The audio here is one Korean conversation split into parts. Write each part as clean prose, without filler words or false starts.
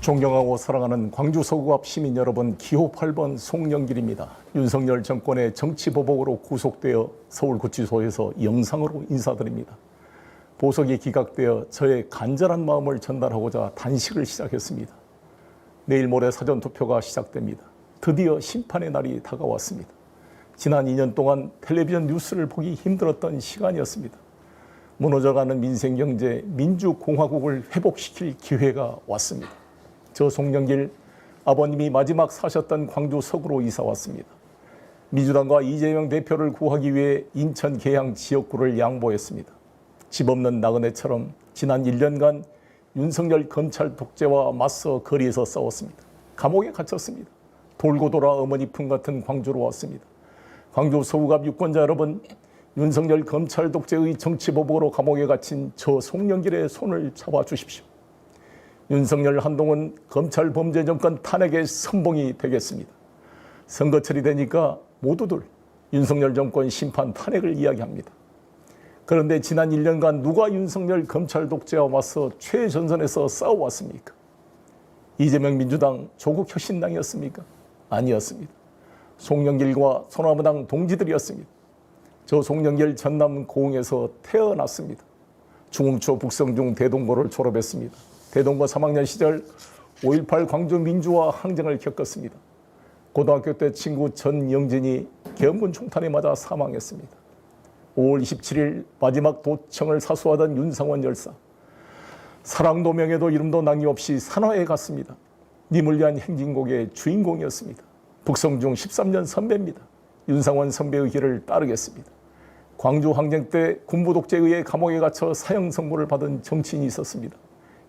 존경하고 사랑하는 광주 서구 앞 시민 여러분, 기호 8번 송영길입니다. 윤석열 정권의 정치보복으로 구속되어 서울구치소에서 영상으로 인사드립니다. 보석이 기각되어 저의 간절한 마음을 전달하고자 단식을 시작했습니다. 내일 모레 사전투표가 시작됩니다. 드디어 심판의 날이 다가왔습니다. 지난 2년 동안 텔레비전 뉴스를 보기 힘들었던 시간이었습니다. 무너져가는 민생경제, 민주공화국을 회복시킬 기회가 왔습니다. 저 송영길 아버님이 마지막 사셨던 광주 서구로 이사 왔습니다. 민주당과 이재명 대표를 구하기 위해 인천 계양 지역구를 양보했습니다. 집 없는 나그네처럼 지난 1년간 윤석열 검찰 독재와 맞서 거리에서 싸웠습니다. 감옥에 갇혔습니다. 돌고 돌아 어머니 품 같은 광주로 왔습니다. 광주 서구갑 유권자 여러분, 윤석열 검찰 독재의 정치보복으로 감옥에 갇힌 저 송영길의 손을 잡아주십시오. 윤석열 한동훈 검찰 범죄 정권 탄핵의 선봉이 되겠습니다. 선거철이 되니까 모두들 윤석열 정권 심판 탄핵을 이야기합니다. 그런데 지난 1년간 누가 윤석열 검찰 독재와 맞서 최전선에서 싸워왔습니까? 이재명 민주당 조국 혁신당이었습니까? 아니었습니다. 송영길과 소나무당 동지들이었습니다. 저 송영길 전남 고흥에서 태어났습니다. 중흥초 북성중 대동고를 졸업했습니다. 대동고 3학년 시절 5.18 광주 민주화 항쟁을 겪었습니다. 고등학교 때 친구 전영진이 계엄군 총탄에 맞아 사망했습니다. 5월 27일 마지막 도청을 사수하던 윤상원 열사. 사랑도 명예도 이름도 남김없이 산화에 갔습니다. 님을 위한 행진곡의 주인공이었습니다. 북성중 13년 선배입니다. 윤상원 선배의 길을 따르겠습니다. 광주 항쟁 때 군부 독재에 의해 감옥에 갇혀 사형 선고를 받은 정치인이 있었습니다.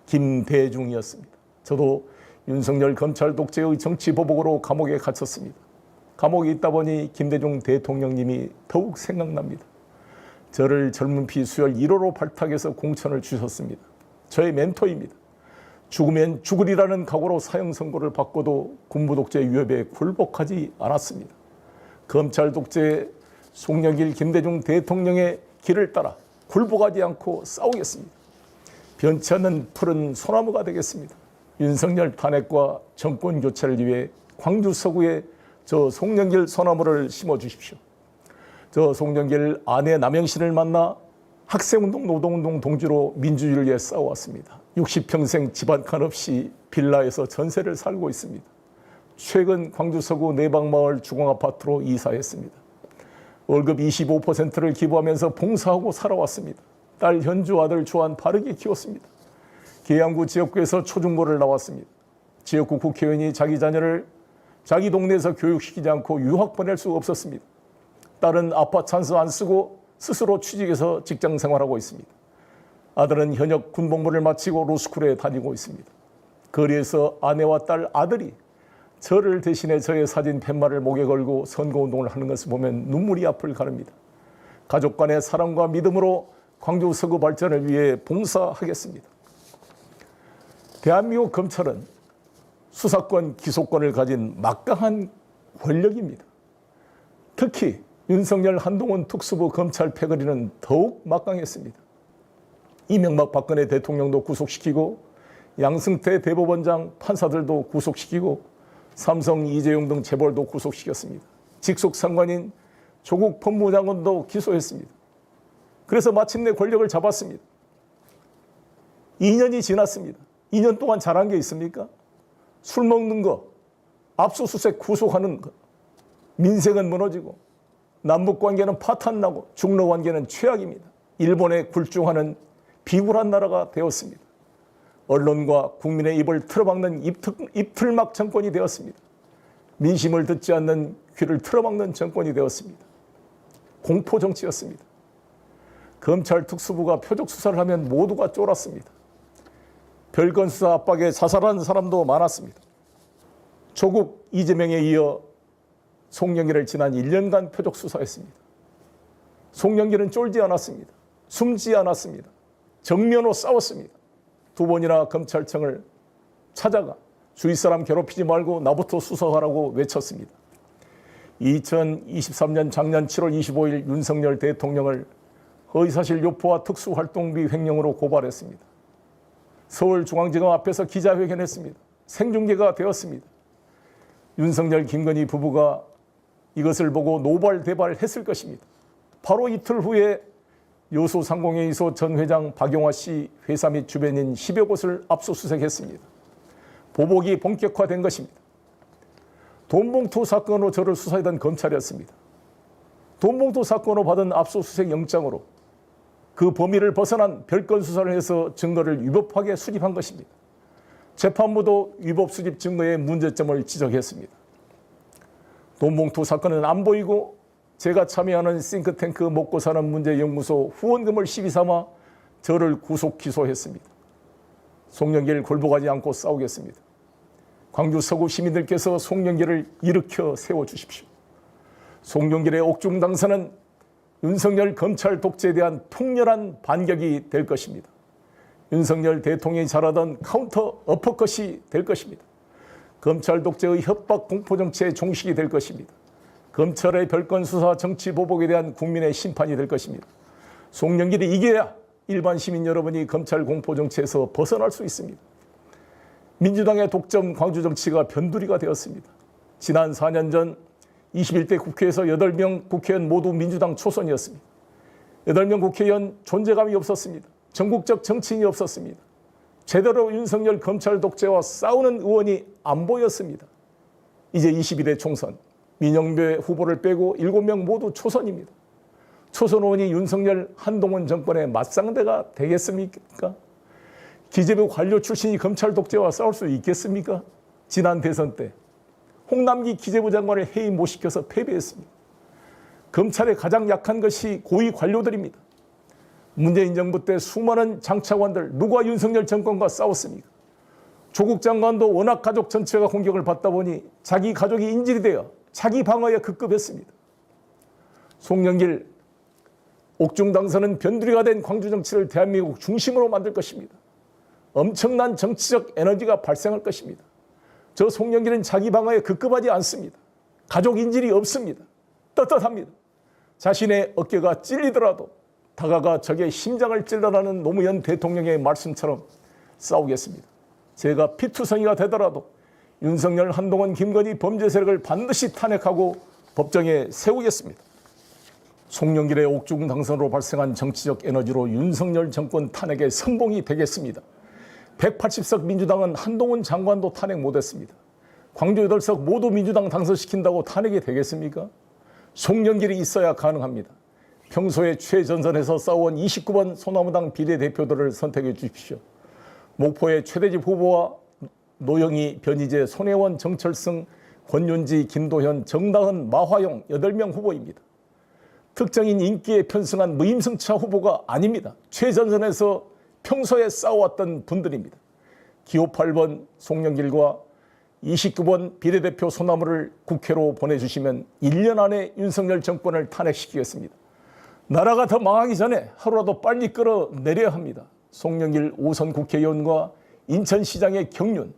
김대중이었습니다. 저도 윤석열 검찰 독재의 정치 보복으로 감옥에 갇혔습니다. 감옥에 있다 보니 김대중 대통령님이 더욱 생각납니다. 저를 젊은 피 수혈 1호로 발탁해서 공천을 주셨습니다. 저의 멘토입니다. 죽으면 죽으리라는 각오로 사형 선고를 받고도 군부 독재 위협에 굴복하지 않았습니다. 검찰 독재 송영길 김대중 대통령의 길을 따라 굴복하지 않고 싸우겠습니다. 변치 않는 푸른 소나무가 되겠습니다. 윤석열 탄핵과 정권 교체를 위해 광주 서구에 저 송영길 소나무를 심어주십시오. 저 송영길 아내 남영신을 만나 학생운동, 노동운동 동지로 민주주의를 위해 싸워왔습니다. 60평생 집 한 칸 없이 빌라에서 전세를 살고 있습니다. 최근 광주 서구 내방마을 주공아파트로 이사했습니다. 월급 25%를 기부하면서 봉사하고 살아왔습니다. 딸 현주, 아들 주한 바르게 키웠습니다. 계양구 지역구에서 초중고를 나왔습니다. 지역구 국회의원이 자기 자녀를 자기 동네에서 교육시키지 않고 유학 보낼 수 없었습니다. 딸은 아파 찬스 안 쓰고 스스로 취직해서 직장 생활하고 있습니다. 아들은 현역 군복무를 마치고 로스쿨에 다니고 있습니다. 거리에서 아내와 딸, 아들이 저를 대신해 저의 사진 팻말을 목에 걸고 선거운동을 하는 것을 보면 눈물이 앞을 가릅니다. 가족 간의 사랑과 믿음으로 광주 서구 발전을 위해 봉사하겠습니다. 대한민국 검찰은 수사권, 기소권을 가진 막강한 권력입니다. 특히 윤석열 한동훈 특수부 검찰 패거리는 더욱 막강했습니다. 이명박 박근혜 대통령도 구속시키고 양승태 대법원장 판사들도 구속시키고 삼성 이재용 등 재벌도 구속시켰습니다. 직속 상관인 조국 법무장관도 기소했습니다. 그래서 마침내 권력을 잡았습니다. 2년이 지났습니다. 2년 동안 잘한 게 있습니까? 술 먹는 거, 압수수색 구속하는 거, 민생은 무너지고 남북관계는 파탄나고 중로관계는 최악입니다. 일본에 굴중하는 비굴한 나라가 되었습니다. 언론과 국민의 입을 틀어막는 입틀막 정권이 되었습니다. 민심을 듣지 않는 귀를 틀어막는 정권이 되었습니다. 공포정치였습니다. 검찰 특수부가 표적 수사를 하면 모두가 쫄았습니다. 별건 수사 압박에 자살한 사람도 많았습니다. 조국, 이재명에 이어 송영길을 지난 1년간 표적 수사했습니다. 송영길은 쫄지 않았습니다. 숨지 않았습니다. 정면으로 싸웠습니다. 2번이나 검찰청을 찾아가 주위 사람 괴롭히지 말고 나부터 수사하라고 외쳤습니다. 2023년 작년 7월 25일 윤석열 대통령을 허위사실 유포와 특수활동비 횡령으로 고발했습니다. 서울중앙지검 앞에서 기자회견했습니다. 생중계가 되었습니다. 윤석열, 김건희 부부가 이것을 보고 노발대발했을 것입니다. 바로 이틀 후에 여수상공회의소 전 회장 박용화 씨 회사 및 주변인 10여 곳을 압수수색했습니다. 보복이 본격화된 것입니다. 돈봉투 사건으로 저를 수사하던 검찰이었습니다. 돈봉투 사건으로 받은 압수수색 영장으로 그 범위를 벗어난 별건 수사를 해서 증거를 위법하게 수집한 것입니다. 재판부도 위법 수집 증거의 문제점을 지적했습니다. 돈봉투 사건은 안 보이고 제가 참여하는 싱크탱크 먹고사는 문제연구소 후원금을 시비 삼아 저를 구속 기소했습니다. 송영길 골복하지 않고 싸우겠습니다. 광주 서구 시민들께서 송영길을 일으켜 세워주십시오. 송영길의 옥중 당선은 윤석열 검찰 독재에 대한 통렬한 반격이 될 것입니다. 윤석열 대통령이 잘하던 카운터 어퍼컷이 될 것입니다. 검찰 독재의 협박 공포 정치의 종식이 될 것입니다. 검찰의 별건 수사 정치 보복에 대한 국민의 심판이 될 것입니다. 송영길이 이겨야 일반 시민 여러분이 검찰 공포 정치에서 벗어날 수 있습니다. 민주당의 독점 광주 정치가 변두리가 되었습니다. 지난 4년 전 21대 국회에서 8명 국회의원 모두 민주당 초선이었습니다. 8명 국회의원 존재감이 없었습니다. 전국적 정치인이 없었습니다. 제대로 윤석열 검찰 독재와 싸우는 의원이 안 보였습니다. 이제 21대 총선 민영배 후보를 빼고 7명 모두 초선입니다. 초선 의원이 윤석열 한동훈 정권의 맞상대가 되겠습니까? 기재부 관료 출신이 검찰 독재와 싸울 수 있겠습니까? 지난 대선 때 홍남기 기재부 장관을 해임 못 시켜서 패배했습니다. 검찰의 가장 약한 것이 고위 관료들입니다. 문재인 정부 때 수많은 장차관들 누가 윤석열 정권과 싸웠습니까? 조국 장관도 워낙 가족 전체가 공격을 받다 보니 자기 가족이 인질이 되어 자기 방어에 급급했습니다. 송영길 옥중 당선은 변두리가 된 광주 정치를 대한민국 중심으로 만들 것입니다. 엄청난 정치적 에너지가 발생할 것입니다. 저 송영길은 자기 방어에 급급하지 않습니다. 가족 인질이 없습니다. 떳떳합니다. 자신의 어깨가 찔리더라도 다가가 적의 심장을 찔러라는 노무현 대통령의 말씀처럼 싸우겠습니다. 제가 피투성이가 되더라도 윤석열, 한동훈, 김건희 범죄 세력을 반드시 탄핵하고 법정에 세우겠습니다. 송영길의 옥중 당선으로 발생한 정치적 에너지로 윤석열 정권 탄핵의 선봉이 되겠습니다. 180석 민주당은 한동훈 장관도 탄핵 못했습니다. 광주 8석 모두 민주당 당선시킨다고 탄핵이 되겠습니까? 송영길이 있어야 가능합니다. 평소에 최전선에서 싸워온 29번 소나무당 비례대표들을 선택해 주십시오. 목포의 최대집 후보와 노영희, 변희재, 손혜원, 정철승, 권윤지, 김도현, 정다은, 마화용 8명 후보입니다. 특정인 인기에 편승한 무임승차 후보가 아닙니다. 최전선에서 평소에 싸워왔던 분들입니다. 기호 8번 송영길과 29번 비례대표 소나무를 국회로 보내주시면 1년 안에 윤석열 정권을 탄핵시키겠습니다. 나라가 더 망하기 전에 하루라도 빨리 끌어내려야 합니다. 송영길 5선 국회의원과 인천시장의 경륜,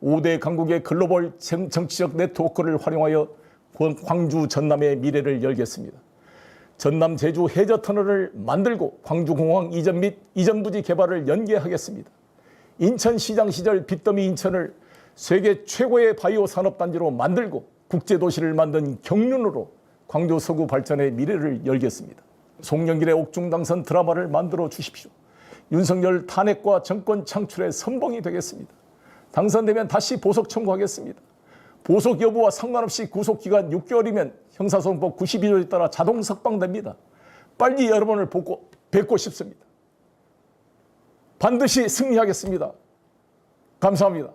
5대 강국의 글로벌 정치적 네트워크를 활용하여 광주 전남의 미래를 열겠습니다. 전남 제주 해저터널을 만들고 광주공항 이전 및 이전 부지 개발을 연계하겠습니다. 인천시장 시절 빚더미 인천을 세계 최고의 바이오 산업단지로 만들고 국제도시를 만든 경륜으로 광주 서구 발전의 미래를 열겠습니다. 송영길의 옥중 당선 드라마를 만들어 주십시오. 윤석열 탄핵과 정권 창출의 선봉이 되겠습니다. 당선되면 다시 보석 청구하겠습니다. 보석 여부와 상관없이 구속기간 6개월이면 형사소송법 92조에 따라 자동 석방됩니다. 빨리 여러분을 뵙고 싶습니다. 반드시 승리하겠습니다. 감사합니다.